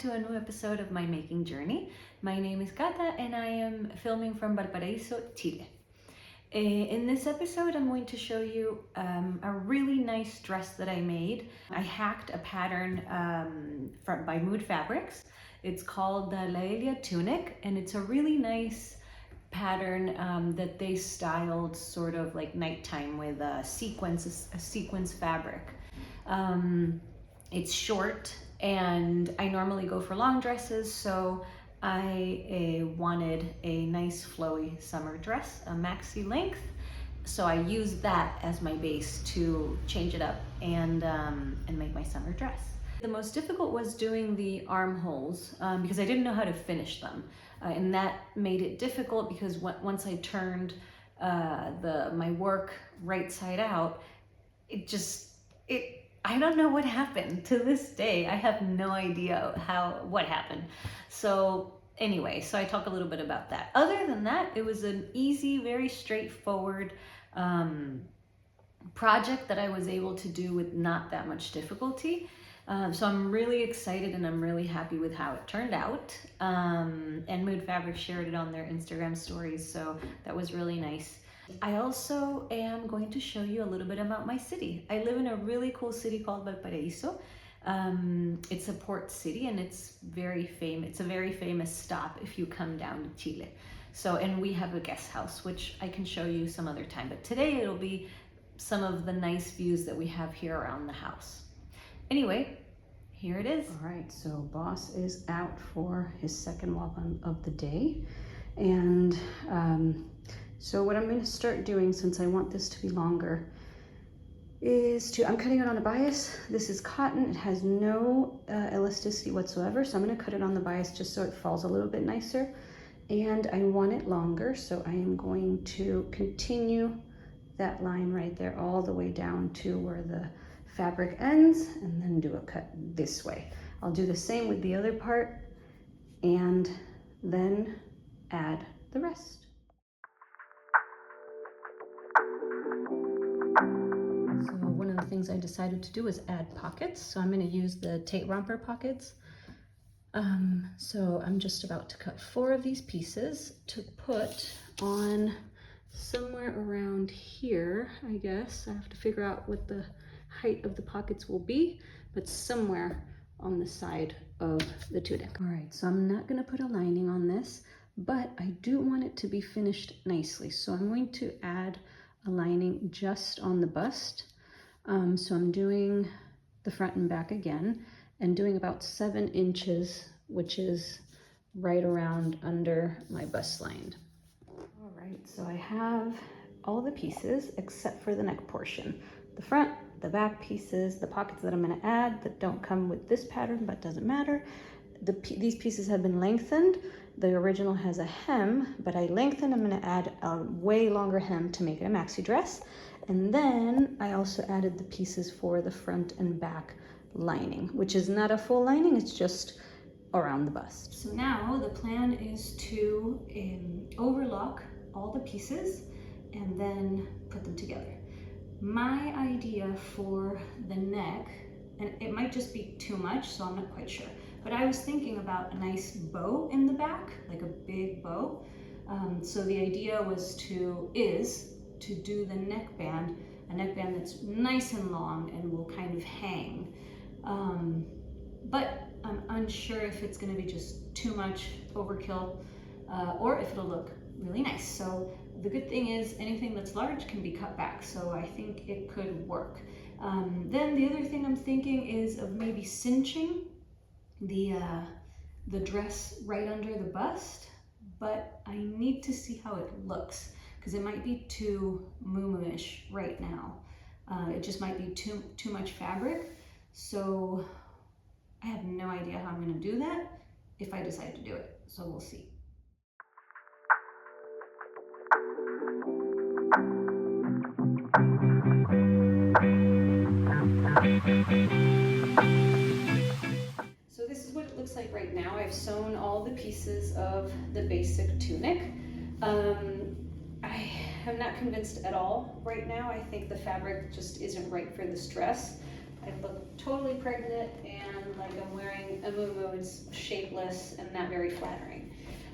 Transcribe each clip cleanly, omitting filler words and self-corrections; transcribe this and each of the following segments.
to a new episode of my making journey. My name is Cata and I am filming from Valparaíso, Chile. In this episode, I'm going to show you a really nice dress that I made. I hacked a pattern by Mood Fabrics. It's called the Laelia Tunic, and it's a really nice pattern that they styled sort of like nighttime with a sequence fabric. It's short, and I normally go for long dresses, so I wanted a nice flowy summer dress, a maxi length. So I used that as my base to change it up and make my summer dress. The most difficult was doing the armholes because I didn't know how to finish them. And that made it difficult because once I turned my work right side out, I don't know what happened. To this day, I have no idea what happened. So anyway, so I talk a little bit about that. Other than that, it was an easy, very straightforward project that I was able to do with not that much difficulty. So I'm really excited and I'm really happy with how it turned out. And Mood Fabrics shared it on their Instagram stories, so that was really nice. I also am going to show you a little bit about my city. I live in a really cool city called Valparaíso. It's a port city and it's very famous. It's a very famous stop if you come down to Chile. So, and we have a guest house, which I can show you some other time. But today it'll be some of the nice views that we have here around the house. Anyway, here it is. All right, so boss is out for his second walk of the day. And so what I'm going to start doing, since I want this to be longer, I'm cutting it on a bias. This is cotton. It has no elasticity whatsoever, so I'm going to cut it on the bias just so it falls a little bit nicer. And I want it longer, so I am going to continue that line right there all the way down to where the fabric ends, and then do a cut this way. I'll do the same with the other part and then add the rest. So one of the things I decided to do is add pockets. So I'm going to use the Tate romper pockets. So I'm just about to cut 4 of these pieces to put on somewhere around here, I guess. I have to figure out what the height of the pockets will be, but somewhere on the side of the tunic. All right, so I'm not going to put a lining on this, but I do want it to be finished nicely. So I'm going to add a lining just on the bust. So I'm doing the front and back again and doing about 7 inches, which is right around under my bust line. All right, so I have all the pieces except for the neck portion. The front, the back pieces, the pockets that I'm going to add that don't come with this pattern, but doesn't matter. These pieces have been lengthened. The original has a hem, but I lengthened. I'm going to add a way longer hem to make it a maxi dress. And then I also added the pieces for the front and back lining, which is not a full lining, it's just around the bust. So now the plan is to overlock all the pieces and then put them together. My idea for the neck, and it might just be too much, so I'm not quite sure, but I was thinking about a nice bow in the back, like a big bow. So the idea is to do the neckband, a neckband that's nice and long and will kind of hang. But I'm unsure if it's going to be just too much overkill or if it'll look really nice. So the good thing is anything that's large can be cut back, so I think it could work. Then the other thing I'm thinking is of maybe cinching the dress right under the bust, but I need to see how it looks because it might be too moo-moo-ish right now. It just might be too much fabric, so I have no idea how I'm going to do that if I decide to do it, so we'll see. So this is what it looks like right now. I've sewn all the pieces of the basic tunic. I am not convinced at all right now. I think the fabric just isn't right for this dress. I look totally pregnant and like I'm wearing a muumuu. It's shapeless and not very flattering.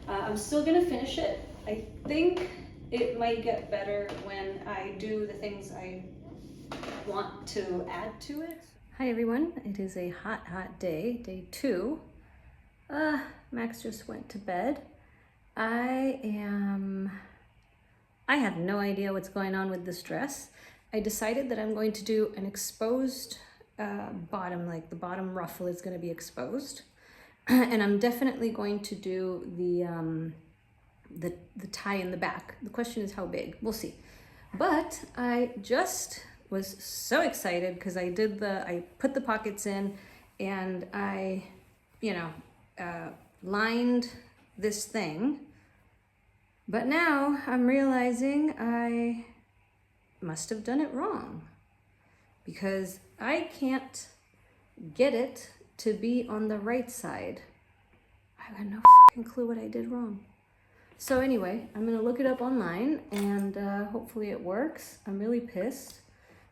I'm still gonna finish it. I think it might get better when I do the things I want to add to it. Hi everyone, it is a hot day, day 2. Max just went to bed. I have no idea what's going on with this dress. I decided that I'm going to do an exposed bottom, like the bottom ruffle is going to be exposed. And I'm definitely going to do the tie in the back. The question is how big, we'll see. But I just was so excited because I put the pockets in and I, lined this thing. But now I'm realizing I must have done it wrong because I can't get it to be on the right side. I have no fucking clue what I did wrong. So anyway, I'm gonna look it up online and hopefully it works. I'm really pissed.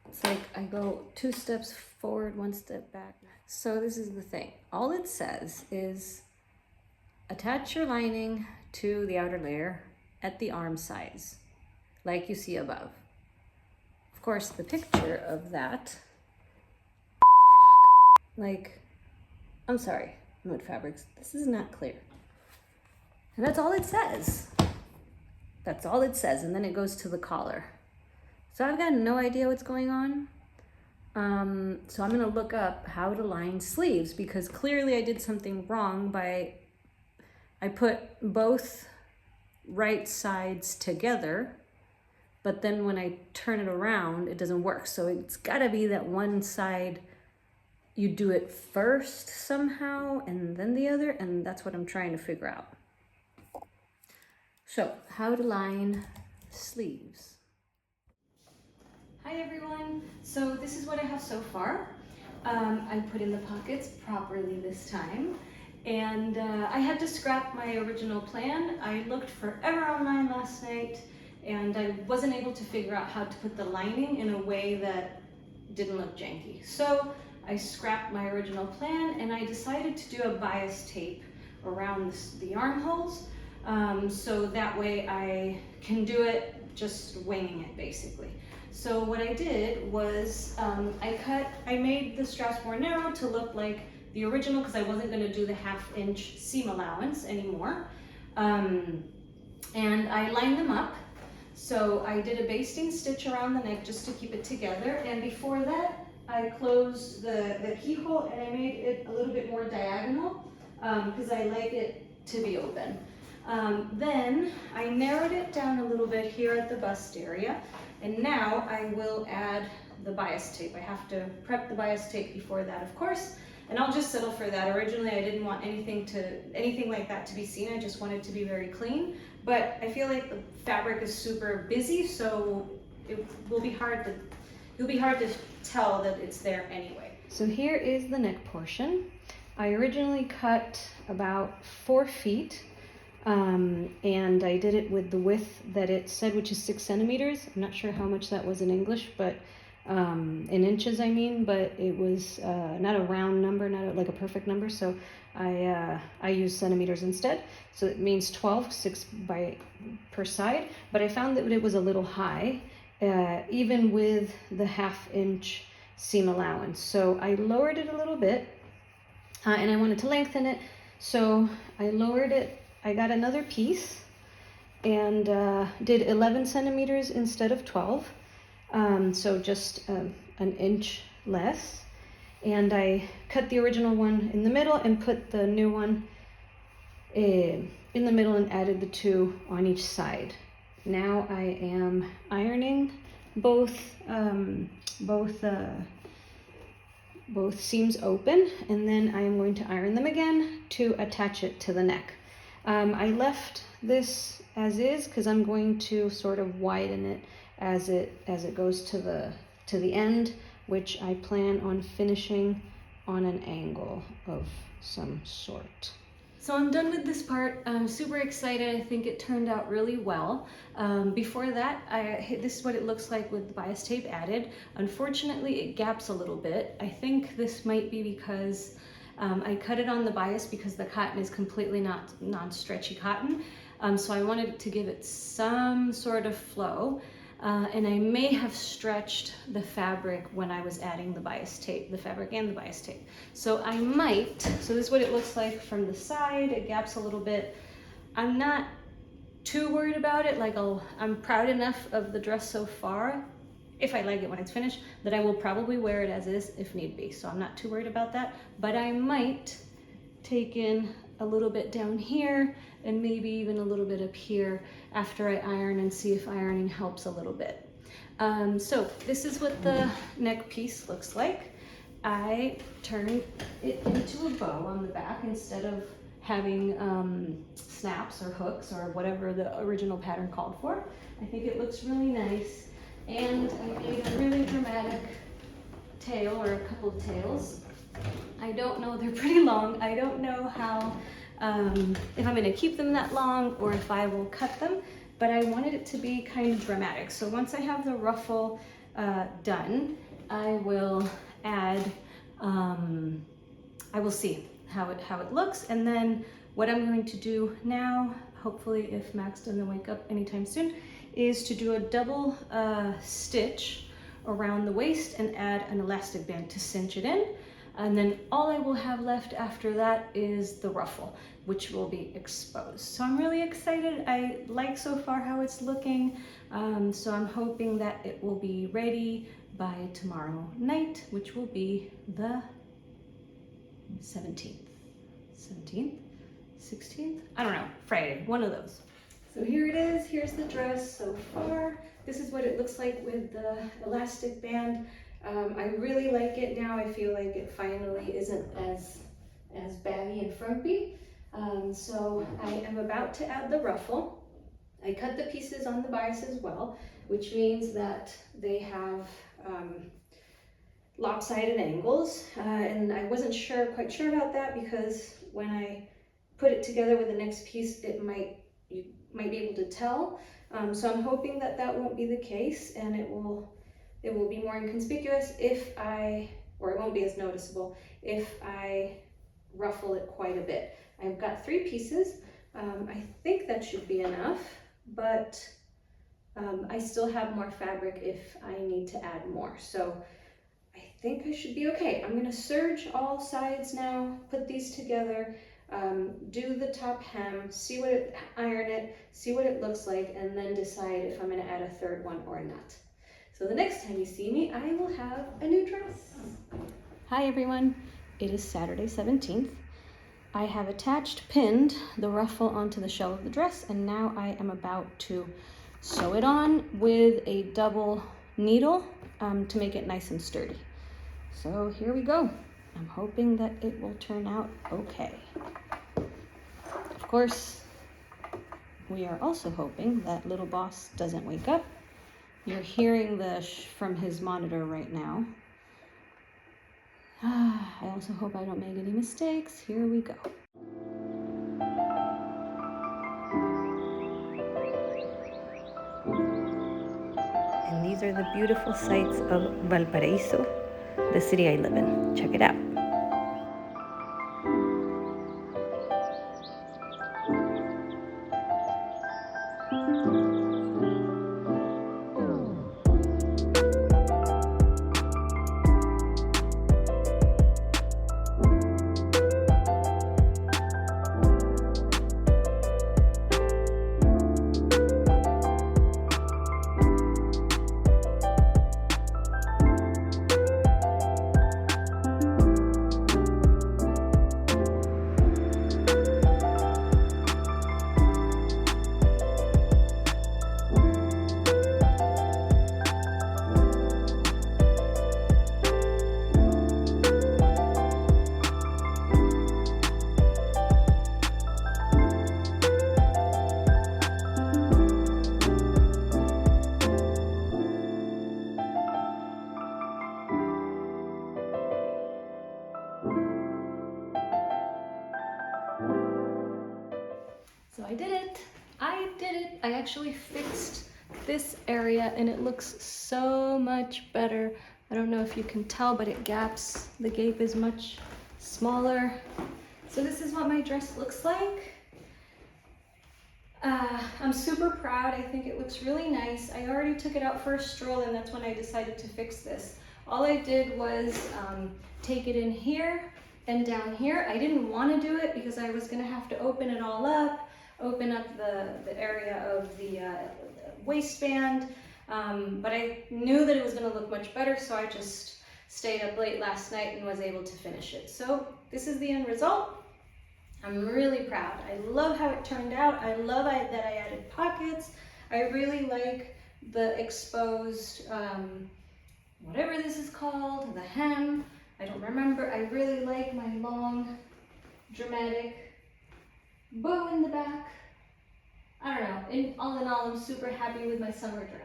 It's like I go 2 steps forward, 1 step back. So this is the thing. All it says is attach your lining to the outer layer at the arm size, like you see above. Of course, the picture of that, I'm sorry, Mood Fabrics, this is not clear. And that's all it says. That's all it says, and then it goes to the collar. So I've got no idea what's going on. So I'm gonna look up how to line sleeves because clearly I did something wrong I put both right sides together, but then when I turn it around, it doesn't work. So it's gotta be that one side, you do it first somehow and then the other, and that's what I'm trying to figure out. So, how to line sleeves. Hi everyone, so this is what I have so far. I put in the pockets properly this time. And I had to scrap my original plan. I looked forever online last night and I wasn't able to figure out how to put the lining in a way that didn't look janky. So I scrapped my original plan and I decided to do a bias tape around the armholes. So that way I can do it just winging it basically. So what I did was I made the straps more narrow to look like the original because I wasn't going to do the 1/2 inch seam allowance anymore. And I lined them up. So I did a basting stitch around the neck just to keep it together. And before that, I closed the keyhole and I made it a little bit more diagonal because I like it to be open. Then I narrowed it down a little bit here at the bust area. And now I will add the bias tape. I have to prep the bias tape before that, of course. And I'll just settle for that. Originally, I didn't want anything like that to be seen. I just wanted it to be very clean. But I feel like the fabric is super busy, so you'll be hard to tell that it's there anyway. So here is the neck portion. I originally cut about 4 feet, and I did it with the width that it said, which is 6 centimeters. I'm not sure how much that was in English, but in inches I mean, but it was not a round number, not like a perfect number, so I used centimeters instead. So it means 12, 6 per side, but I found that it was a little high, even with the 1/2 inch seam allowance. So I lowered it a little bit, and I wanted to lengthen it, so I lowered it. I got another piece and did 11 centimeters instead of 12. So just an inch less, and I cut the original one in the middle and put the new one in the middle and added the 2 on each side. Now I am ironing both seams open, and then I am going to iron them again to attach it to the neck. I left this as is because I'm going to sort of widen it as it goes to the end, which I plan on finishing on an angle of some sort. So I'm done with this part. I'm super excited. I think it turned out really well. Before that, this is what it looks like with the bias tape added. Unfortunately, it gaps a little bit. I think this might be because I cut it on the bias because the cotton is completely non-stretchy cotton. So I wanted to give it some sort of flow. And I may have stretched the fabric when I was adding the bias tape, the fabric and the bias tape. So I might, so this is what it looks like from the side. It gaps a little bit. I'm not too worried about it. Like I'm proud enough of the dress so far, if I like it when it's finished, that I will probably wear it as is if need be. So I'm not too worried about that, but I might take in a little bit down here and maybe even a little bit up here after I iron and see if ironing helps a little bit. So this is what the neck piece looks like. I turned it into a bow on the back instead of having snaps or hooks or whatever the original pattern called for. I think it looks really nice. And I made a really dramatic tail or a couple of tails. I don't know, they're pretty long. I don't know how, if I'm gonna keep them that long or if I will cut them, but I wanted it to be kind of dramatic. So once I have the ruffle done, I will add, I will see how it looks. And then what I'm going to do now, hopefully if Max doesn't wake up anytime soon, is to do a double stitch around the waist and add an elastic band to cinch it in. And then all I will have left after that is the ruffle, which will be exposed. So I'm really excited. I like so far how it's looking. So I'm hoping that it will be ready by tomorrow night, which will be the 17th, 16th? I don't know, Friday, one of those. So here it is, here's the dress so far. This is what it looks like with the elastic band. I really like it now. I feel like it finally isn't as baggy and frumpy. So I am about to add the ruffle. I cut the pieces on the bias as well, which means that they have lopsided angles. And I wasn't quite sure about that because when I put it together with the next piece, you might be able to tell. So I'm hoping that that won't be the case and it will be more inconspicuous or it won't be as noticeable if I ruffle it quite a bit. I've got 3 pieces. I think that should be enough, but I still have more fabric if I need to add more. So I think I should be okay. I'm gonna serge all sides now, put these together, do the top hem, iron it, see what it looks like, and then decide if I'm gonna add a 3rd one or not. So the next time you see me, I will have a new dress. Hi everyone, it is Saturday 17th. I have pinned the ruffle onto the shell of the dress, and now I am about to sew it on with a double needle to make it nice and sturdy. So here we go. I'm hoping that it will turn out okay. Of course, we are also hoping that little boss doesn't wake up. You're hearing from his monitor right now. I also hope I don't make any mistakes. Here we go. And these are the beautiful sights of Valparaíso, the city I live in. Check it out. actually fixed this area and it looks so much better. I don't know if you can tell, but it gaps. The gape is much smaller. So this is what my dress looks like. I'm super proud. I think it looks really nice. I already took it out for a stroll and that's when I decided to fix this. All I did was take it in here and down here. I didn't want to do it because I was going to have to open it all up, open up the area of the waistband, but I knew that it was going to look much better, so I just stayed up late last night and was able to finish it. So this is the end result. I'm really proud. I love how it turned out. I love that I added pockets. I really like the exposed, whatever this is called, the hem. I don't remember. I really like my long, dramatic bow in the back. I don't know. In all, I'm super happy with my summer dress.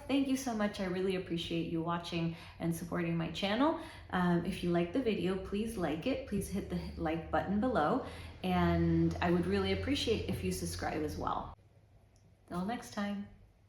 Thank you so much. I really appreciate you watching and supporting my channel. If you like the video, please like it. Please hit the like button below. And I would really appreciate if you subscribe as well. Till next time.